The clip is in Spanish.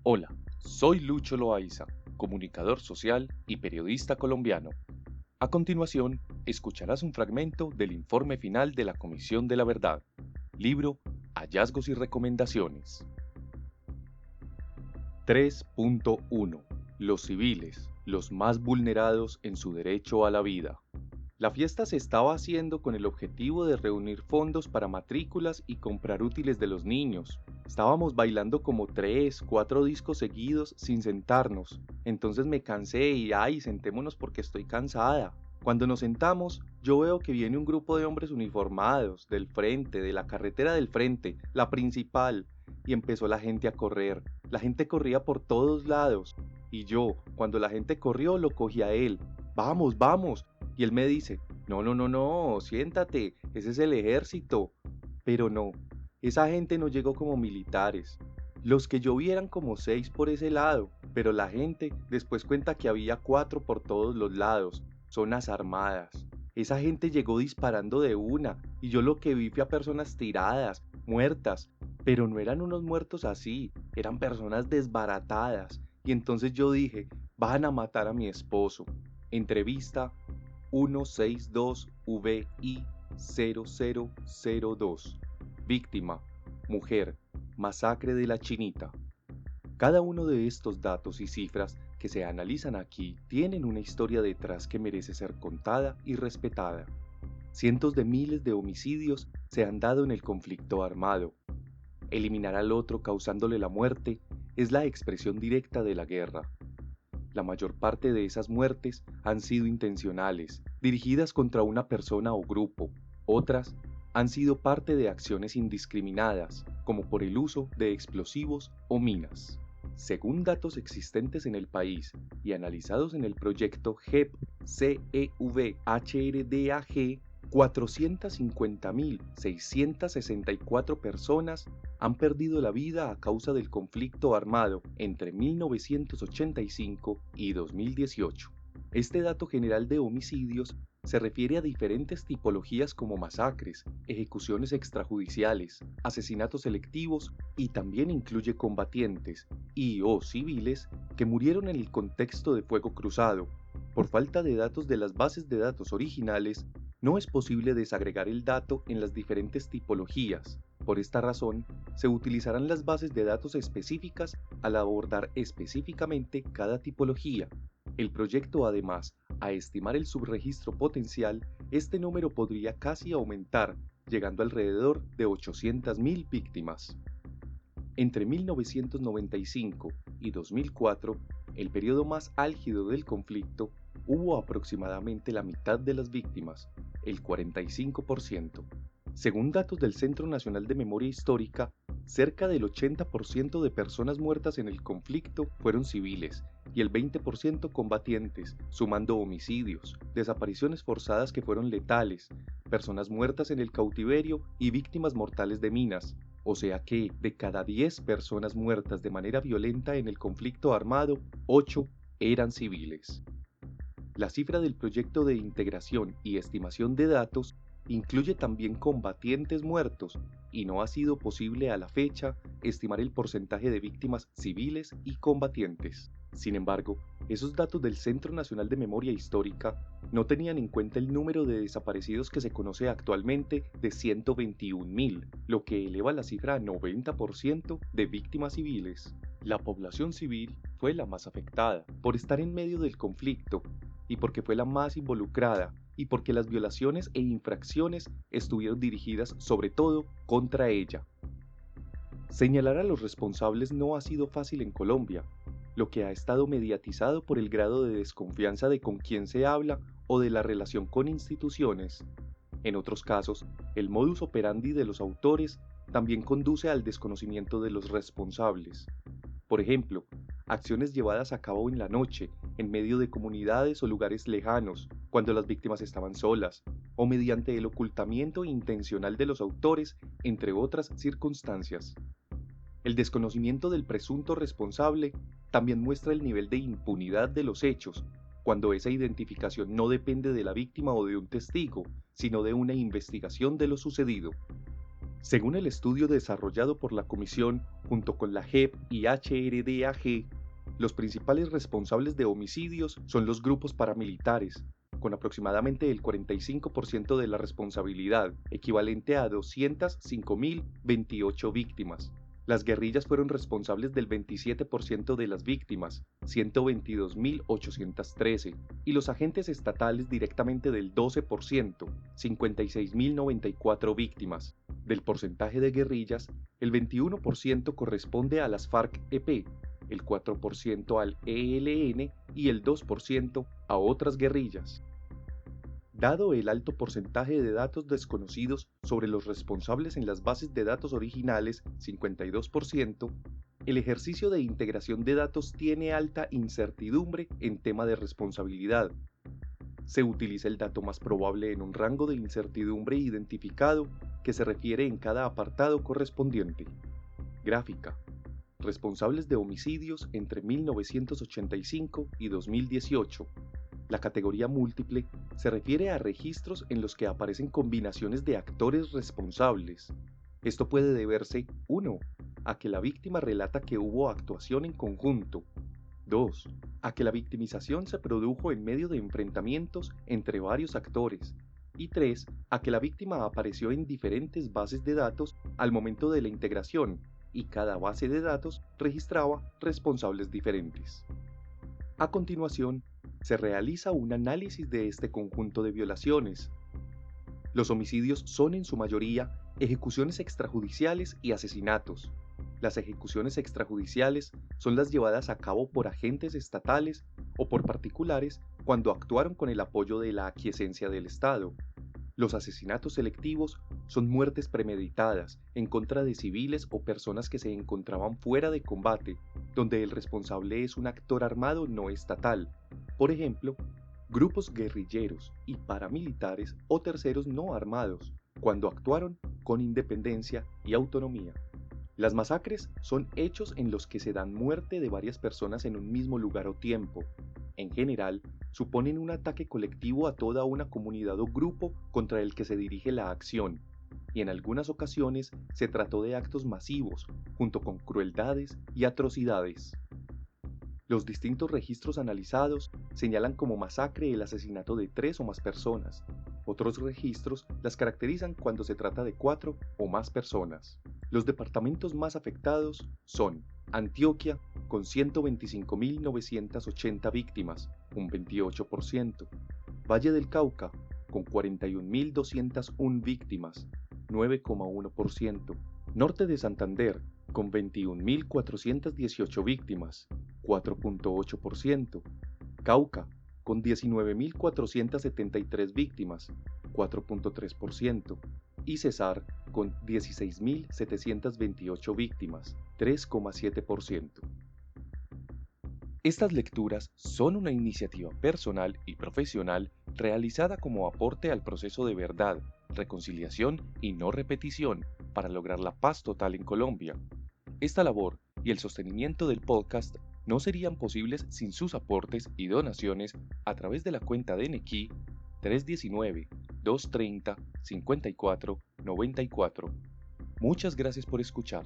Hola, soy Lucho Loaiza, comunicador social y periodista colombiano. A continuación, escucharás un fragmento del informe final de la Comisión de la Verdad, libro Hallazgos y Recomendaciones. 3.1. Los civiles, los más vulnerados en su derecho a la vida. La fiesta se estaba haciendo con el objetivo de reunir fondos para matrículas y comprar útiles de los niños. Estábamos bailando como 3, 4 discos seguidos sin sentarnos. Entonces me cansé y ay, sentémonos porque estoy cansada. Cuando nos sentamos, yo veo que viene un grupo de hombres uniformados, del frente, de la carretera del frente, la principal, y empezó la gente a correr. La gente corría por todos lados. Y yo, cuando la gente corrió, lo cogí a él. Vamos, vamos. Y él me dice, no, no, no, no, siéntate, ese es el ejército. Pero no, esa gente no llegó como militares. Los que yo vi eran como 6 por ese lado, pero la gente después cuenta que había 4 por todos los lados, zonas armadas. Esa gente llegó disparando de una, y yo lo que vi fue a personas tiradas, muertas, pero no eran unos muertos así, eran personas desbaratadas. Y entonces yo dije, van a matar a mi esposo. Entrevista 162VI0002. Víctima, mujer, masacre de la Chinita. Cada uno de estos datos y cifras que se analizan aquí tienen una historia detrás que merece ser contada y respetada. Cientos de miles de homicidios se han dado en el conflicto armado. Eliminar al otro causándole la muerte es la expresión directa de la guerra. La mayor parte de esas muertes han sido intencionales, dirigidas contra una persona o grupo. Otras han sido parte de acciones indiscriminadas, como por el uso de explosivos o minas. Según datos existentes en el país y analizados en el proyecto GEP-CEV-HRDAG, 450.664 personas han perdido la vida a causa del conflicto armado entre 1985 y 2018. Este dato general de homicidios se refiere a diferentes tipologías como masacres, ejecuciones extrajudiciales, asesinatos selectivos y también incluye combatientes y o civiles que murieron en el contexto de fuego cruzado. Por falta de datos de las bases de datos originales, no es posible desagregar el dato en las diferentes tipologías. Por esta razón, se utilizarán las bases de datos específicas al abordar específicamente cada tipología. El proyecto además, a estimar el subregistro potencial, este número podría casi aumentar, llegando alrededor de 800.000 víctimas. Entre 1995 y 2004, el periodo más álgido del conflicto, hubo aproximadamente la mitad de las víctimas, el 45%. Según datos del Centro Nacional de Memoria Histórica, cerca del 80% de personas muertas en el conflicto fueron civiles y el 20% combatientes, sumando homicidios, desapariciones forzadas que fueron letales, personas muertas en el cautiverio y víctimas mortales de minas. O sea que, de cada 10 personas muertas de manera violenta en el conflicto armado, 8 eran civiles. La cifra del proyecto de integración y estimación de datos incluye también combatientes muertos y no ha sido posible a la fecha estimar el porcentaje de víctimas civiles y combatientes. Sin embargo, esos datos del Centro Nacional de Memoria Histórica no tenían en cuenta el número de desaparecidos que se conoce actualmente de 121.000, lo que eleva la cifra a 90% de víctimas civiles. La población civil fue la más afectada por estar en medio del conflicto y porque fue la más involucrada y porque las violaciones e infracciones estuvieron dirigidas sobre todo contra ella. Señalar a los responsables no ha sido fácil en Colombia, lo que ha estado mediatizado por el grado de desconfianza de con quién se habla o de la relación con instituciones. En otros casos, el modus operandi de los autores también conduce al desconocimiento de los responsables. Por ejemplo, acciones llevadas a cabo en la noche, en medio de comunidades o lugares lejanos, cuando las víctimas estaban solas, o mediante el ocultamiento intencional de los autores, entre otras circunstancias. El desconocimiento del presunto responsable también muestra el nivel de impunidad de los hechos, cuando esa identificación no depende de la víctima o de un testigo, sino de una investigación de lo sucedido. Según el estudio desarrollado por la Comisión junto con la JEP y HRDAG, los principales responsables de homicidios son los grupos paramilitares, con aproximadamente el 45% de la responsabilidad, equivalente a 205.028 víctimas. Las guerrillas fueron responsables del 27% de las víctimas, 122.813, y los agentes estatales directamente del 12%, 56.094 víctimas. Del porcentaje de guerrillas, el 21% corresponde a las FARC-EP, el 4% al ELN y el 2% a otras guerrillas. Dado el alto porcentaje de datos desconocidos sobre los responsables en las bases de datos originales, 52%, el ejercicio de integración de datos tiene alta incertidumbre en tema de responsabilidad. Se utiliza el dato más probable en un rango de incertidumbre identificado que se refiere en cada apartado correspondiente. Gráfica. Responsables de homicidios entre 1985 y 2018. La categoría múltiple se refiere a registros en los que aparecen combinaciones de actores responsables. Esto puede deberse 1. A que la víctima relata que hubo actuación en conjunto. 2. A que la victimización se produjo en medio de enfrentamientos entre varios actores. Y 3. A que la víctima apareció en diferentes bases de datos al momento de la integración, y cada base de datos registraba responsables diferentes. A continuación, se realiza un análisis de este conjunto de violaciones. Los homicidios son en su mayoría ejecuciones extrajudiciales y asesinatos. Las ejecuciones extrajudiciales son las llevadas a cabo por agentes estatales o por particulares cuando actuaron con el apoyo de la aquiescencia del Estado. Los asesinatos selectivos son muertes premeditadas en contra de civiles o personas que se encontraban fuera de combate, donde el responsable es un actor armado no estatal, por ejemplo, grupos guerrilleros y paramilitares o terceros no armados, cuando actuaron con independencia y autonomía. Las masacres son hechos en los que se dan muerte de varias personas en un mismo lugar o tiempo. En general, suponen un ataque colectivo a toda una comunidad o grupo contra el que se dirige la acción, y en algunas ocasiones se trató de actos masivos, junto con crueldades y atrocidades. Los distintos registros analizados señalan como masacre el asesinato de 3 o más personas. Otros registros las caracterizan cuando se trata de 4 o más personas. Los departamentos más afectados son Antioquia, con 125.980 víctimas, un 28%. Valle del Cauca, con 41.201 víctimas, 9,1%. Norte de Santander, con 21.418 víctimas, 4,8%. Cauca, con 19.473 víctimas, 4,3%. Y Cesar, con 16.728 víctimas, 3,7%. Estas lecturas son una iniciativa personal y profesional realizada como aporte al proceso de verdad, reconciliación y no repetición para lograr la paz total en Colombia. Esta labor y el sostenimiento del podcast no serían posibles sin sus aportes y donaciones a través de la cuenta de Nequi 319-230-5494. Muchas gracias por escuchar.